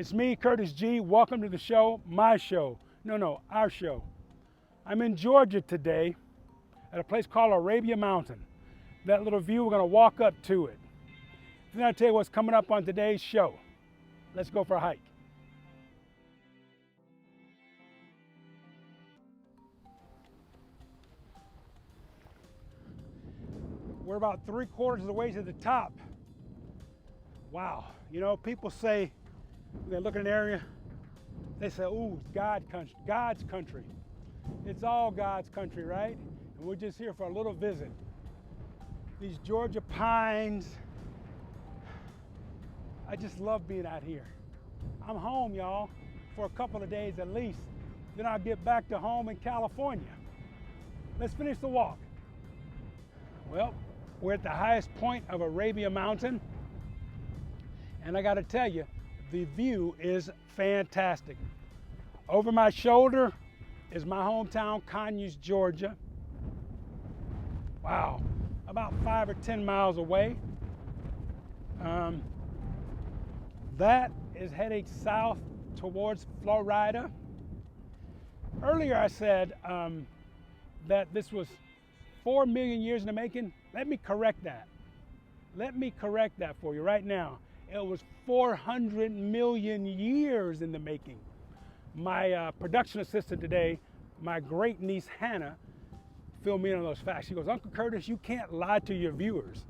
It's me, Curtis G. Welcome to the show, my show. No, our show. I'm in Georgia today at a place called Arabia Mountain. That little view, we're gonna walk up to it. Then I'll tell you what's coming up on today's show. Let's go for a hike. We're about 3/4 of the way to the top. Wow, you know, people say, when they look at an area, they say, ooh, God's country. It's all God's country, right? And we're just here for a little visit. These Georgia pines, I just love being out here. I'm home, y'all, for a couple of days at least. Then I'll get back to home in California. Let's finish the walk. Well, we're at the highest point of Arabia Mountain. And I gotta tell you, the view is fantastic. Over my shoulder is my hometown, Conyers, Georgia. Wow, about 5 or 10 miles away. That is heading south towards Florida. Earlier I said that this was 4 million years in the making. Let me correct that. Let me correct that for you right now. It was 400 million years in the making. My production assistant today, my great niece Hannah, filled me in on those facts. She goes, Uncle Curtis, you can't lie to your viewers.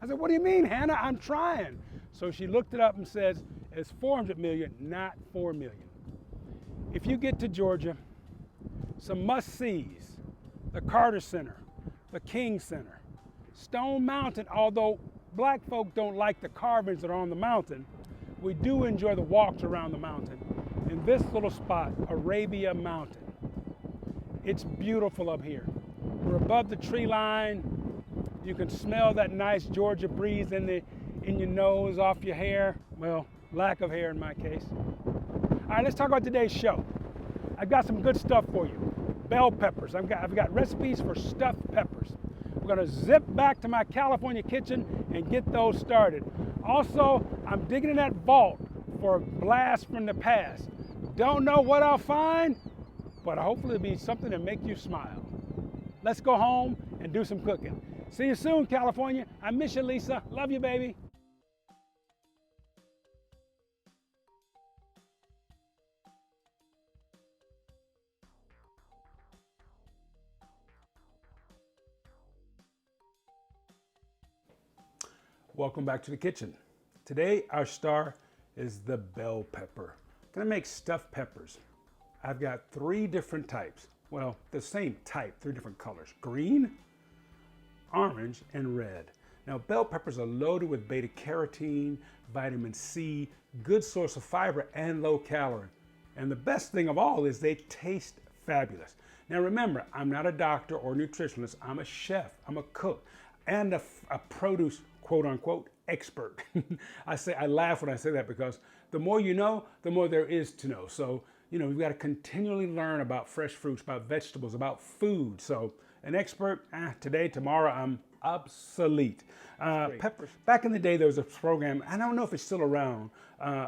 I said, what do you mean, Hannah? I'm trying. So she looked it up and says, it's 400 million, not 4 million. If you get to Georgia, some must-sees, the Carter Center, the King Center, Stone Mountain, although black folk don't like the carvings that are on the mountain, we do enjoy the walks around the mountain. In this little spot, Arabia Mountain. It's beautiful up here. We're above the tree line. You can smell that nice Georgia breeze in your nose, off your hair. Well, lack of hair in my case. All right, let's talk about today's show. I've got some good stuff for you. Bell peppers. I've got recipes for stuffed peppers. We're gonna zip back to my California kitchen and get those started. Also, I'm digging in that vault for a blast from the past. Don't know what I'll find, but hopefully it'll be something to make you smile. Let's go home and do some cooking. See you soon, California. I miss you, Lisa. Love you, baby. Welcome back to the kitchen. Today, our star is the bell pepper. I'm gonna make stuffed peppers. I've got 3 different types. Well, the same type, 3 different colors. Green, orange, and red. Now, bell peppers are loaded with beta carotene, vitamin C, good source of fiber, and low calorie. And the best thing of all is they taste fabulous. Now remember, I'm not a doctor or nutritionist. I'm a chef, I'm a cook, and a produce quote unquote expert. I laugh when I say that because the more you know, the more there is to know. So, you know, we've got to continually learn about fresh fruits, about vegetables, about food. So an expert, today, tomorrow, I'm obsolete. Peppers. Back in the day, there was a program, I don't know if it's still around,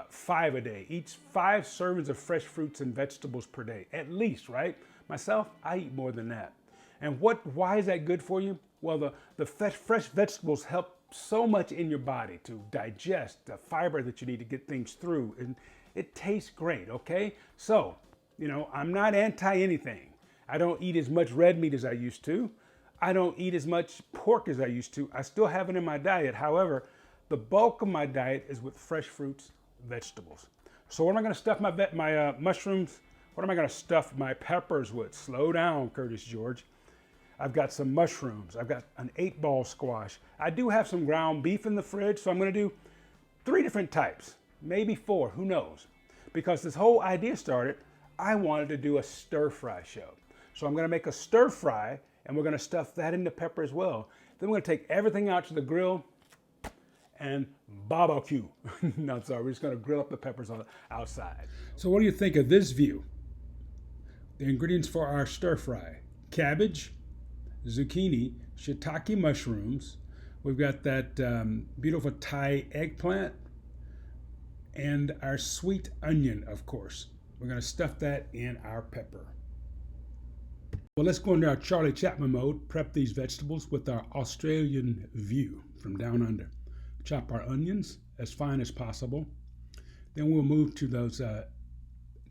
5 a day. Each 5 servings of fresh fruits and vegetables per day, at least, right? Myself, I eat more than that. And why is that good for you? Well, the fresh vegetables help so much in your body to digest the fiber that you need to get things through, and it tastes great, okay? So, you know, I'm not anti anything. I don't eat as much red meat as I used to. I don't eat as much pork as I used to. I still have it in my diet. However, the bulk of my diet is with fresh fruits, vegetables. So what am I gonna stuff my mushrooms? What am I gonna stuff my peppers with? Slow down, Curtis George. I've got some mushrooms. I've got an 8-ball squash. I do have some ground beef in the fridge, so I'm gonna do 3 different types, maybe 4, who knows? Because this whole idea started, I wanted to do a stir fry show. So I'm gonna make a stir fry and we're gonna stuff that into pepper as well. Then we're gonna take everything out to the grill and barbecue. No, sorry, we're just gonna grill up the peppers on the outside. So what do you think of this view? The ingredients for our stir fry: cabbage, zucchini, shiitake mushrooms. We've got that beautiful Thai eggplant and our sweet onion, of course. We're going to stuff that in our pepper. Well, let's go into our Charlie Chaplin mode, prep these vegetables with our Australian view from down under. Chop our onions as fine as possible. Then we'll move to those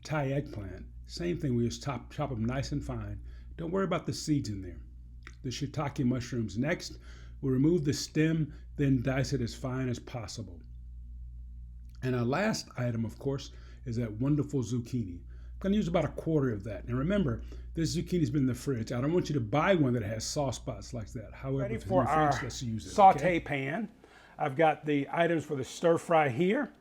Thai eggplant. Same thing, we just chop them nice and fine. Don't worry about the seeds in there. The shiitake mushrooms next. We'll remove the stem, then dice it as fine as possible. And our last item, of course, is that wonderful zucchini. I'm going to use about a quarter of that. Now remember, this zucchini's been in the fridge. I don't want you to buy one that has soft spots like that. However, Ready if it's for in the our fridge, let's use it. saute pan. I've got the items for the stir fry here.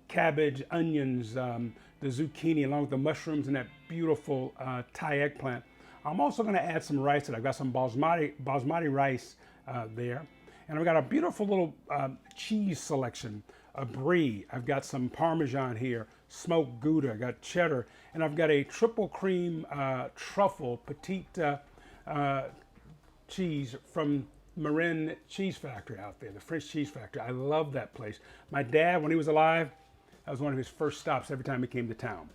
Cabbage, onions, the zucchini, along with the mushrooms and that beautiful Thai eggplant. I'm also going to add some rice to it. I've got some basmati rice there. And I've got a beautiful little cheese selection, a brie. I've got some Parmesan here, smoked Gouda, I've got cheddar, and I've got a triple cream truffle petite cheese from Marin Cheese Factory out there, the French cheese factory. I love that place. My dad, when he was alive, that was one of his first stops every time he came to town.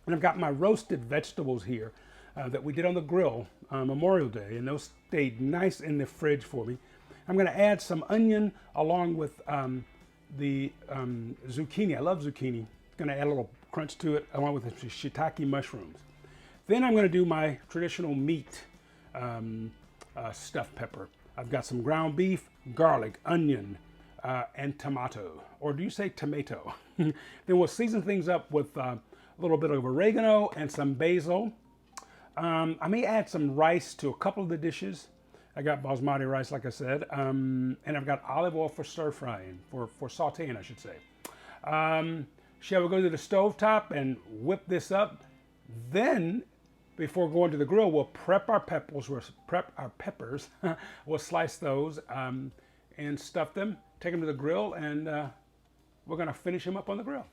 And I've got my roasted vegetables here that we did on the grill on Memorial Day, and those stayed nice in the fridge for me. I'm going to add some onion along with the zucchini. I love zucchini. Going to add a little crunch to it along with the shiitake mushrooms. Then I'm going to do my traditional meat stuffed pepper. I've got some ground beef, garlic, onion, and tomato. Or do you say tomato? Then we'll season things up with a little bit of oregano and some basil. I may add some rice to a couple of the dishes. I got basmati rice, like I said, and I've got olive oil for stir frying, for sauteing, I should say. Shall we go to the stovetop and whip this up? Then, before going to the grill, we'll prep our peppers. We'll slice those and stuff them, take them to the grill, and we're going to finish them up on the grill.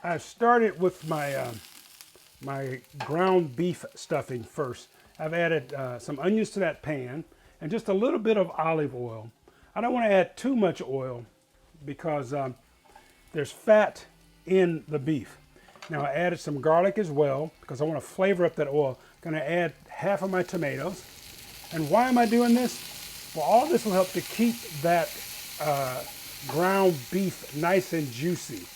I started with my my ground beef stuffing first. I've added some onions to that pan and just a little bit of olive oil. I don't want to add too much oil because there's fat in the beef. Now I added some garlic as well because I want to flavor up that oil. I'm going to add half of my tomatoes. And why am I doing this? Well, all this will help to keep that ground beef nice and juicy.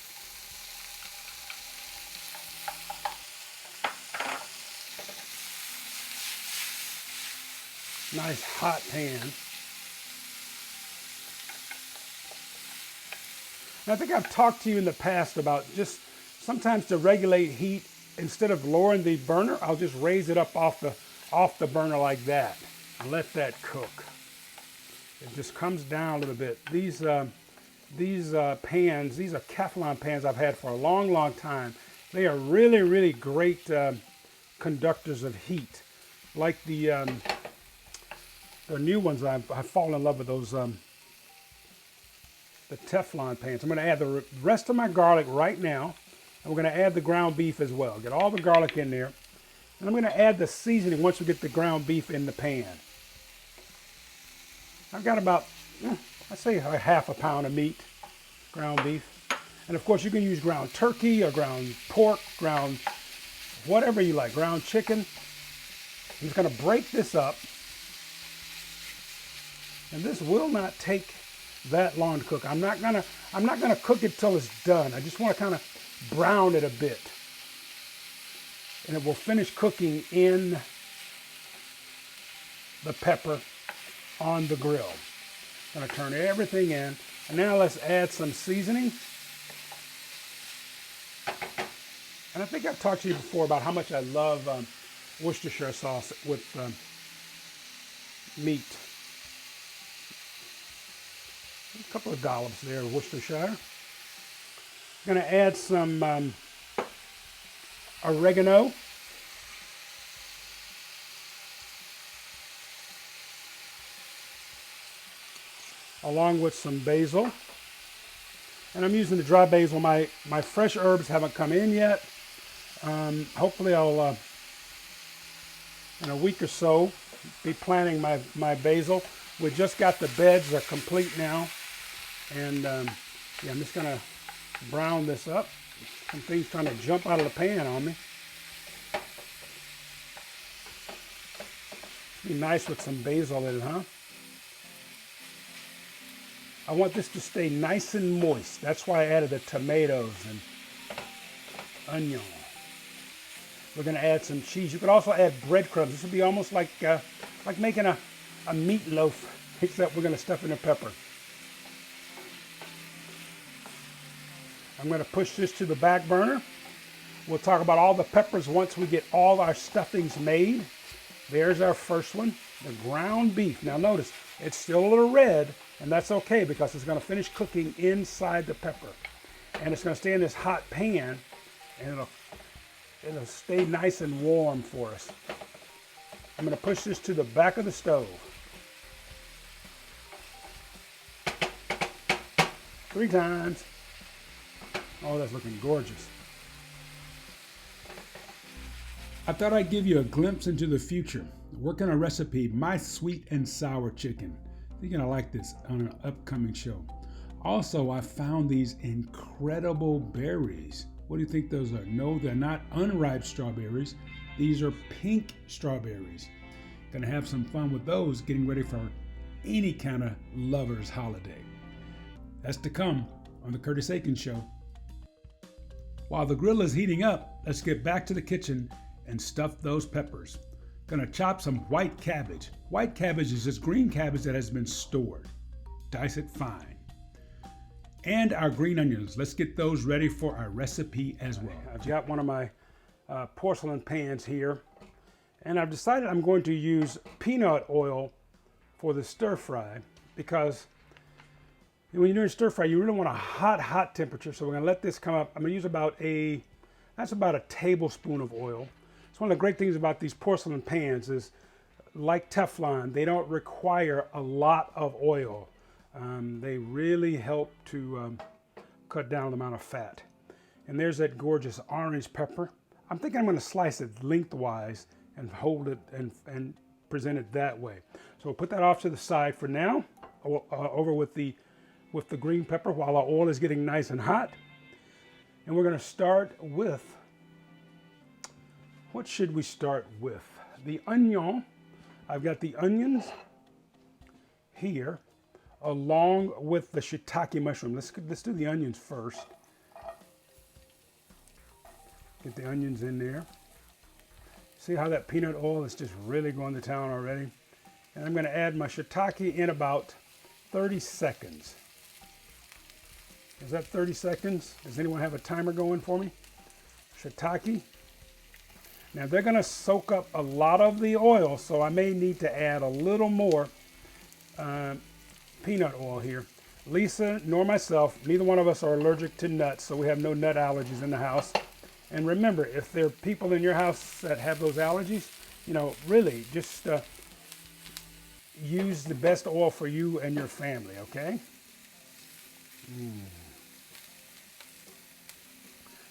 Nice hot pan. And I think I've talked to you in the past about just sometimes to regulate heat, instead of lowering the burner, I'll just raise it up off the burner like that and let that cook. It just comes down a little bit. These pans, these are Teflon pans I've had for a long, long time. They are really, really great conductors of heat. Like the new ones, I've fallen in love with those, the Teflon pans. I'm going to add the rest of my garlic right now, and we're going to add the ground beef as well. Get all the garlic in there, and I'm going to add the seasoning once we get the ground beef in the pan. I've got about, I'd say a half a pound of meat, ground beef. And of course you can use ground turkey or ground pork, ground whatever you like, ground chicken. I'm just going to break this up. And this will not take that long to cook. I'm not gonna cook it till it's done. I just want to kind of brown it a bit. And it will finish cooking in the pepper on the grill. Gonna turn everything in. And now let's add some seasoning. And I think I've talked to you before about how much I love Worcestershire sauce with meat. A couple of dollops there of Worcestershire. I'm going to add some oregano. Along with some basil. And I'm using the dry basil. My fresh herbs haven't come in yet. Hopefully I'll, in a week or so, be planting my basil. We just got the beds are complete now. And yeah, I'm just gonna brown this up. Some things trying to jump out of the pan on me. Be nice with some basil in it, huh? I want this to stay nice and moist. That's why I added the tomatoes and onion. We're going to add some cheese. You could also add breadcrumbs. This would be almost like making a meatloaf, except we're going to stuff in a pepper. I'm going to push this to the back burner. We'll talk about all the peppers once we get all our stuffings made. There's our first one, the ground beef. Now notice, it's still a little red, and that's okay because it's going to finish cooking inside the pepper. And it's going to stay in this hot pan, and it'll stay nice and warm for us. I'm going to push this to the back of the stove. 3 times. Oh, that's looking gorgeous. I thought I'd give you a glimpse into the future. Working on a recipe, my sweet and sour chicken. You're gonna like this on an upcoming show. Also, I found these incredible berries. What do you think those are? No, they're not unripe strawberries. These are pink strawberries. Gonna have some fun with those, getting ready for any kind of lover's holiday. That's to come on the Curtis Aikens Show. While the grill is heating up, let's get back to the kitchen and stuff those peppers. Gonna chop some white cabbage. White cabbage is just green cabbage that has been stored. Dice it fine. And our green onions. Let's get those ready for our recipe as well. I've got one of my porcelain pans here, and I've decided I'm going to use peanut oil for the stir fry because when you're doing stir fry, you really want a hot temperature. So we're gonna let this come up. I'm gonna use about a tablespoon of oil. It's one of the great things about these porcelain pans is, like Teflon, they don't require a lot of oil. They really help to cut down the amount of fat. And there's that gorgeous orange pepper. I'm thinking I'm going to slice it lengthwise and hold it and present it that way. So we'll put that off to the side for now, over with the green pepper while our oil is getting nice and hot. And we're going to start with, what should we start with? The onion. I've got the onions here along with the shiitake mushroom. Let's do the onions first. Get the onions in there. See how that peanut oil is just really going to town already? And I'm going to add my shiitake in about 30 seconds. Is that 30 seconds? Does anyone have a timer going for me? Shiitake. Now they're going to soak up a lot of the oil, so I may need to add a little more peanut oil here. Lisa nor myself, neither one of us are allergic to nuts, so we have no nut allergies in the house. And remember, if there are people in your house that have those allergies, you know, really just use the best oil for you and your family, okay?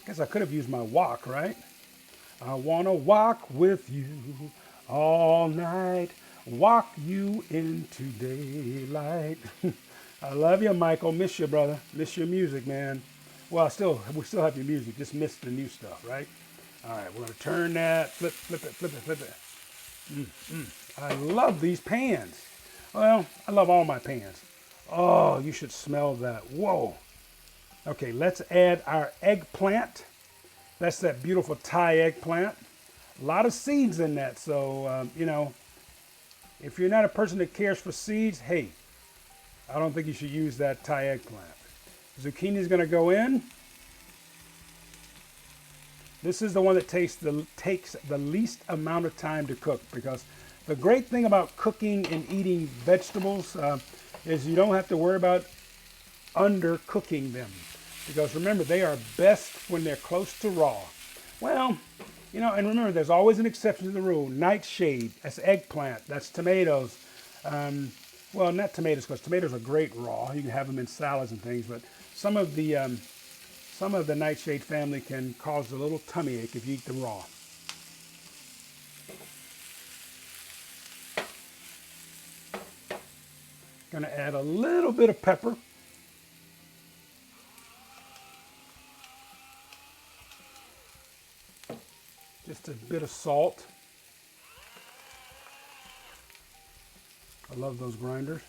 Guess I could have used my wok, right? I wanna walk with you all night, walk you into daylight. I love you, Michael. Miss you, brother. Miss your music, man. Well, we still have your music. Just miss the new stuff, right? All right, we're gonna turn that, flip it. I love these pans. Well, I love all my pans. Oh, you should smell that. Whoa. Okay, let's add our eggplant. That's that beautiful Thai eggplant. A lot of seeds in that, so, you know, if you're not a person that cares for seeds, hey, I don't think you should use that Thai eggplant. Zucchini is going to go in. This is the one that takes the least amount of time to cook, because the great thing about cooking and eating vegetables is you don't have to worry about undercooking them. Because remember, they are best when they're close to raw. Well, you know, and remember, there's always an exception to the rule. Nightshade, that's eggplant, that's tomatoes. Well, not tomatoes, because tomatoes are great raw. You can have them in salads and things, but some of the nightshade family can cause a little tummy ache if you eat them raw. Gonna add a little bit of pepper. Just a bit of salt. I love those grinders.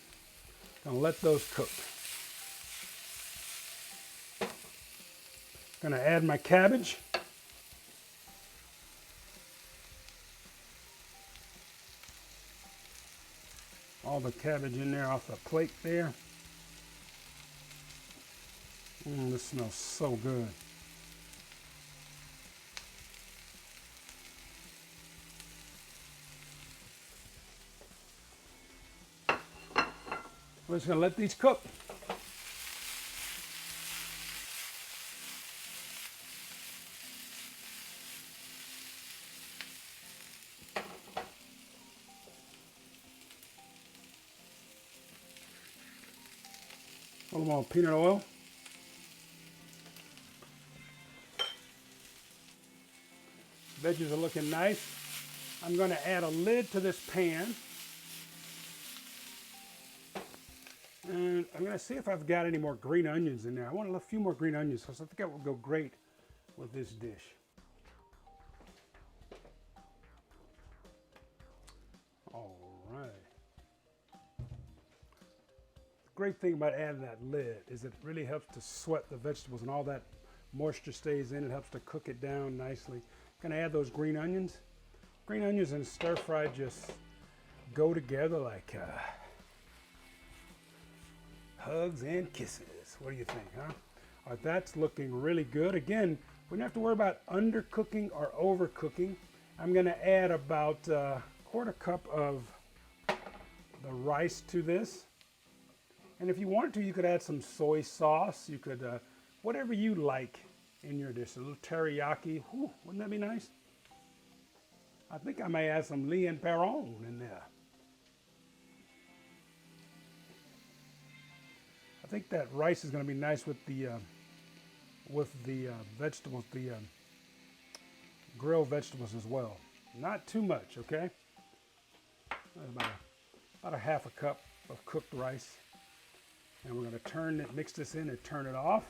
Gonna let those cook. Gonna add my cabbage. All the cabbage in there off the plate there. This smells so good. We're just gonna let these cook. A little more peanut oil. Veggies are looking nice. I'm going to add a lid to this pan. And I'm going to see if I've got any more green onions in there. I want a few more green onions because I think that would go great with this dish. All right. The great thing about adding that lid is it really helps to sweat the vegetables and all that moisture stays in. It helps to cook it down nicely. Gonna add those green onions. Green onions and stir fry just go together like hugs and kisses. What do you think, huh? All right, that's looking really good. Again, we don't have to worry about undercooking or overcooking. I'm gonna add about a quarter cup of the rice to this. And if you wanted to, you could add some soy sauce. You could, whatever you like in your dish. A little teriyaki. Whew, wouldn't that be nice? I think I may add some Lien Perron in there. I think that rice is going to be nice with the vegetables, the grilled vegetables as well. Not too much, okay? About a half a cup of cooked rice. And we're going to mix this in and turn it off.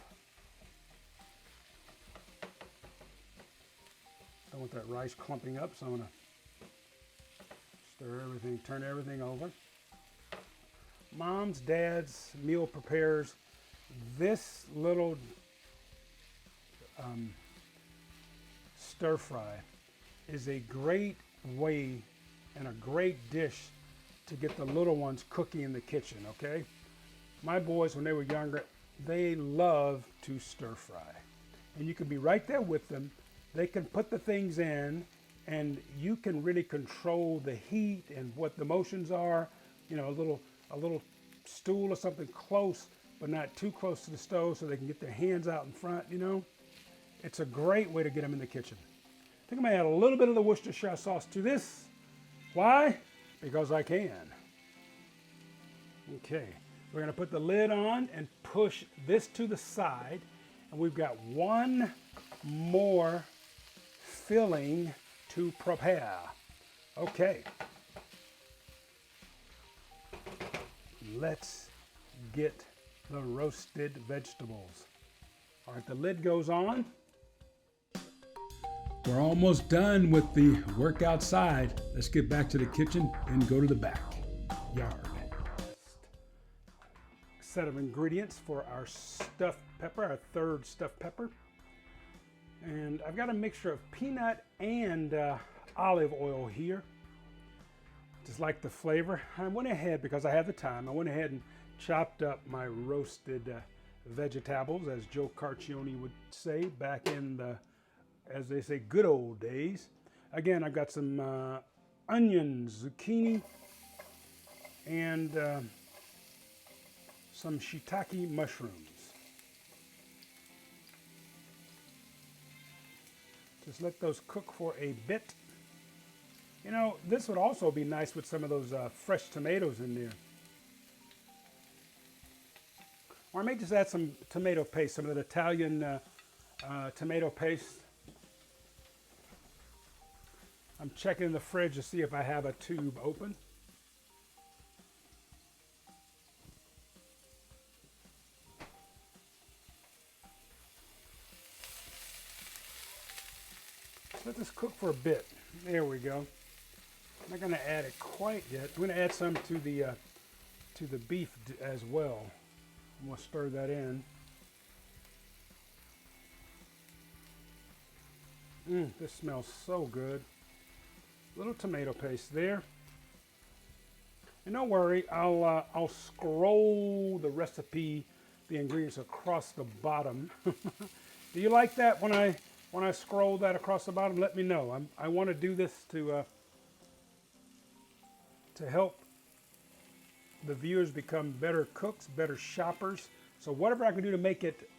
Don't want that rice clumping up, so I'm going to stir everything, turn everything over. Moms, dads, meal preparers, this little stir fry is a great way and a great dish to get the little ones cooking in the kitchen, okay? My boys, when they were younger, they love to stir fry. And you can be right there with them. They can put the things in and you can really control the heat and what the motions are. You know, a little stool or something close, but not too close to the stove so they can get their hands out in front, you know. It's a great way to get them in the kitchen. I think I'm gonna add a little bit of the Worcestershire sauce to this. Why? Because I can. Okay, we're gonna put the lid on and push this to the side. And we've got one more filling to prepare. Okay. Let's get the roasted vegetables. All right, the lid goes on. We're almost done with the work outside. Let's get back to the kitchen and go to the backyard. Set of ingredients for our stuffed pepper, our third stuffed pepper. And I've got a mixture of peanut and olive oil here. Just like the flavor. I went ahead, because I had the time, I went ahead and chopped up my roasted vegetables, as Joe Carcione would say back in the, as they say, good old days. Again, I've got some onions, zucchini, and some shiitake mushrooms. Just let those cook for a bit. You know, this would also be nice with some of those fresh tomatoes in there. Or I may just add some tomato paste, some of that Italian tomato paste. I'm checking in the fridge to see if I have a tube open. let this cook for a bit. There we go. I'm not going to add it quite yet. I'm going to add some to the beef as well. I'm going to stir that in. This smells so good. Little tomato paste there. And don't worry, I'll scroll the recipe, the ingredients across the bottom. Do you like that when I scroll that across the bottom? Let me know. I want to do this to help the viewers become better cooks, better shoppers. So whatever I can do to make it,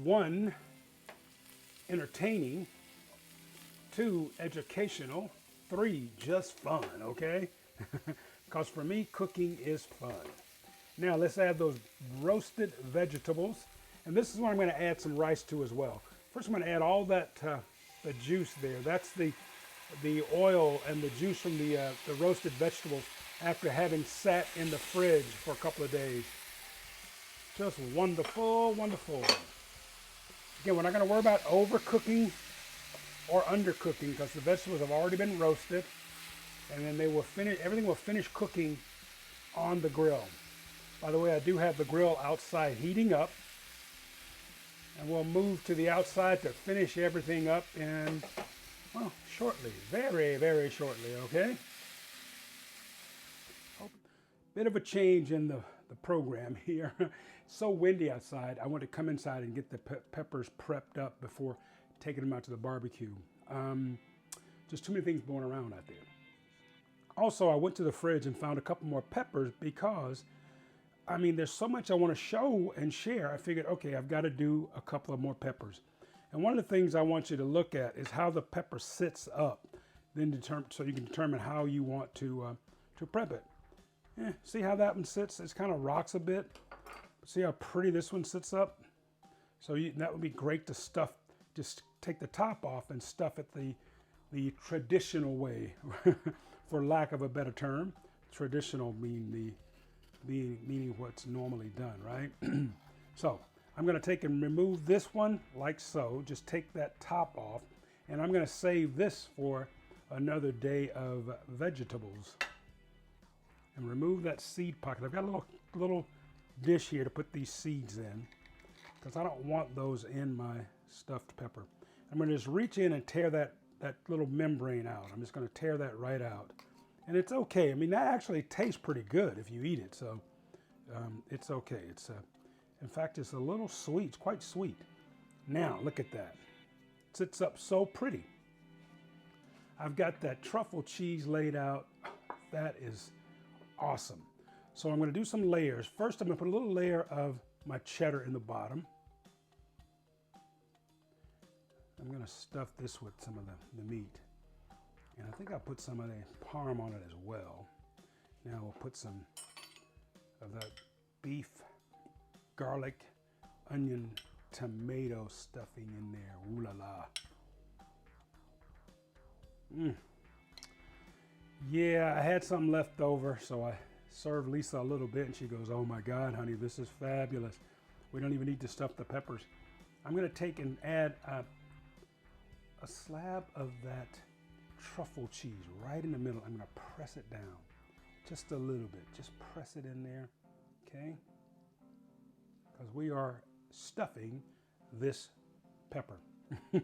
1, entertaining, 2, educational, 3, just fun, okay? Because for me, cooking is fun. Now let's add those roasted vegetables. And this is what I'm going to add some rice to as well. First I'm going to add all that, the juice there. That's the oil and the juice from the roasted vegetables after having sat in the fridge for a couple of days. Just wonderful, wonderful. Again, we're not going to worry about overcooking or undercooking because the vegetables have already been roasted, and then they will finish. Everything will finish cooking on the grill. By the way, I do have the grill outside heating up, and we'll move to the outside to finish everything up in, well, shortly, very, very shortly. Okay. Bit of a change in the program here. It's so windy outside. I want to come inside and get the peppers prepped up before taking them out to the barbecue. Just too many things going around out there. Also, I went to the fridge and found a couple more peppers because, I mean, there's so much I want to show and share. I figured, okay, I've got to do a couple of more peppers. And one of the things I want you to look at is how the pepper sits up, then so you can determine how you want to prep it. See how that one sits? It kind of rocks a bit. See how pretty this one sits up? So that would be great to stuff. Just take the top off and stuff it the traditional way, for lack of a better term. Traditional meaning what's normally done, right? So I'm going to take and remove this one like so. Just take that top off, and I'm going to save this for another day of vegetables. And remove that seed pocket. I've got a little dish here to put these seeds in because I don't want those in my stuffed pepper. I'm going to just reach in and tear that little membrane out. I'm just going to tear that right out. And it's okay. I mean, that actually tastes pretty good if you eat it. So it's okay. It's in fact, it's a little sweet. It's quite sweet. Now, look at that. It sits up so pretty. I've got that truffle cheese laid out. That is awesome. So I'm going to do some layers. First, I'm going to put a little layer of my cheddar in the bottom. I'm going to stuff this with some of the meat. And I think I'll put some of the parm on it as well. Now we'll put some of that beef, garlic, onion, tomato stuffing in there. Ooh la la. Yeah, I had some left over, so I served Lisa a little bit, and she goes, "Oh my God, honey, this is fabulous. We don't even need to stuff the peppers." I'm going to take and add a slab of that truffle cheese right in the middle. I'm going to press it down just a little bit. Just press it in there, okay? Because we are stuffing this pepper. I'm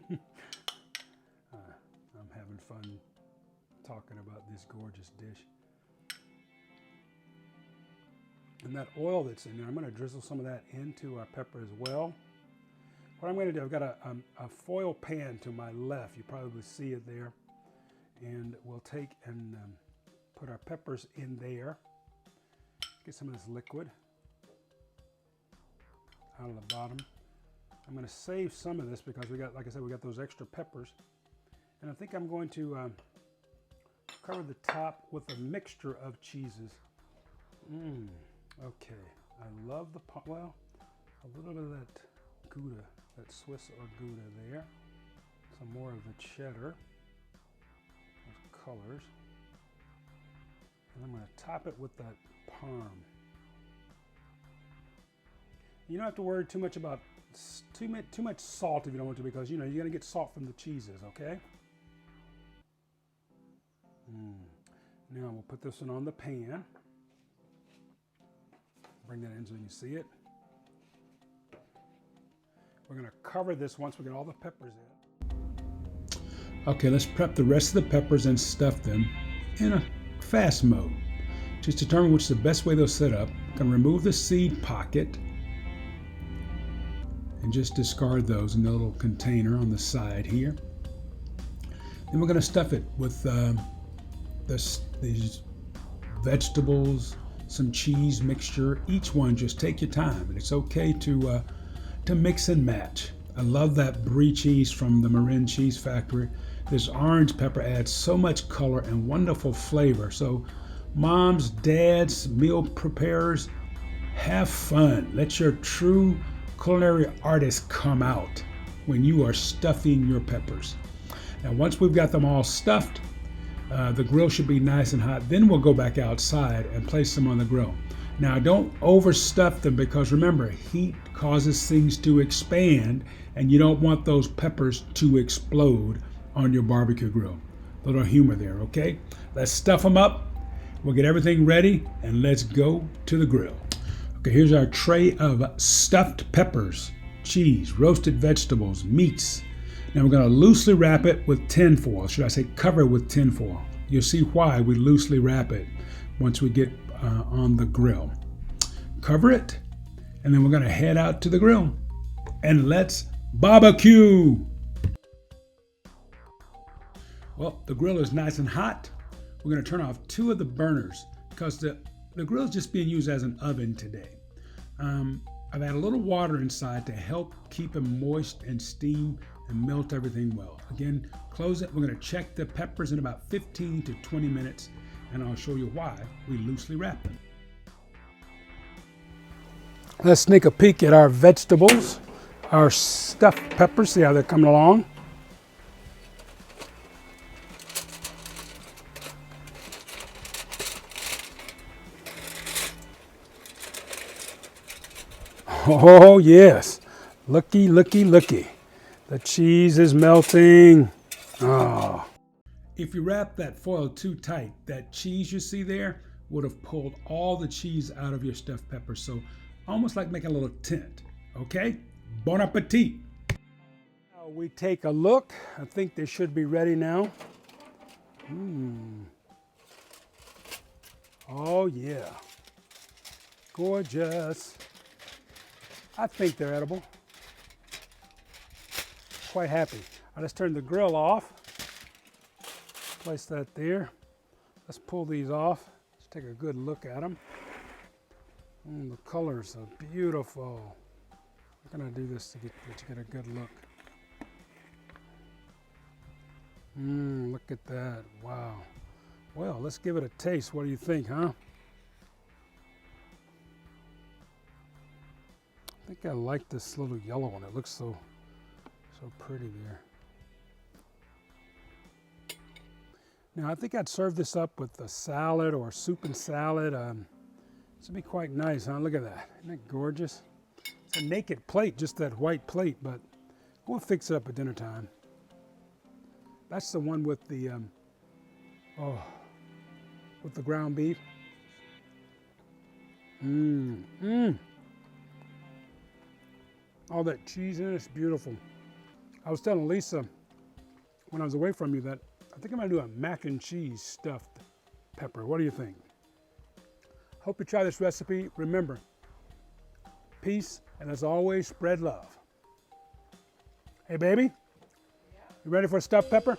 having fun talking about this gorgeous dish. And that oil that's in there, I'm going to drizzle some of that into our pepper as well. What I'm going to do, I've got a foil pan to my left. You probably see it there. And we'll take and put our peppers in there. Get some of this liquid out of the bottom. I'm going to save some of this because we got, like I said, we got those extra peppers. And I think I'm going to cover the top with a mixture of cheeses. Okay, I love the, well, a little bit of that Gouda, that Swiss or Gouda there. Some more of the cheddar, those colors. And I'm going to top it with that parm. You don't have to worry too much about It's too much salt if you don't want to, because you know you're gonna get salt from the cheeses, okay? Now we'll put this one on the pan. Bring that in so you can see it. We're gonna cover this once we get all the peppers in. Okay, let's prep the rest of the peppers and stuff them in a fast mode. Just determine which is the best way they'll set up. I'm gonna remove the seed pocket and just discard those in the little container on the side here. Then we're gonna stuff it with these vegetables, some cheese mixture. Each one, just take your time, and it's okay to mix and match. I love that brie cheese from the Marin Cheese Factory. This orange pepper adds so much color and wonderful flavor. So moms, dads, meal preparers, have fun. Let your true culinary artist come out when you are stuffing your peppers. Now once we've got them all stuffed, the grill should be nice and hot. Then we'll go back outside and place them on the grill. Now don't overstuff them, because remember, heat causes things to expand and you don't want those peppers to explode on your barbecue grill. A little humor there, okay? Let's stuff them up. We'll get everything ready and let's go to the grill. Okay, here's our tray of stuffed peppers, cheese, roasted vegetables, meats. Now we're going to loosely wrap it with tin foil. Should I say cover it with tin foil? You'll see why we loosely wrap it once we get on the grill. Cover it, and then we're going to head out to the grill and let's barbecue. Well, the grill is nice and hot. We're going to turn off 2 of the burners because the grill is just being used as an oven today. I've added a little water inside to help keep them moist and steam and melt everything well. Again, close it. We're going to check the peppers in about 15 to 20 minutes, and I'll show you why we loosely wrap them. Let's sneak a peek at our vegetables, our stuffed peppers. See how they're coming along. Oh yes, looky, looky, looky. The cheese is melting. Oh. If you wrap that foil too tight, that cheese you see there would have pulled all the cheese out of your stuffed pepper. So almost like making a little tent, okay? Bon appetit. Now we take a look. I think they should be ready now. Oh yeah, gorgeous. I think they're edible. Quite happy. Now let's turn the grill off. Place that there. Let's pull these off. Let's take a good look at them. The colors are beautiful. I'm gonna do this to get a good look. Look at that. Wow. Well, let's give it a taste. What do you think, huh? I think I like this little yellow one. It looks so pretty there. Now I think I'd serve this up with a salad or soup and salad. This would be quite nice, huh? Look at that. Isn't that gorgeous? It's a naked plate, just that white plate, but we'll fix it up at dinner time. That's the one with the with the ground beef. All that cheese in it, it's beautiful. I was telling Lisa when I was away from you that I think I'm gonna do a mac and cheese stuffed pepper. What do you think? Hope you try this recipe. Remember, peace, and as always, spread love. Hey baby, you ready for a stuffed pepper?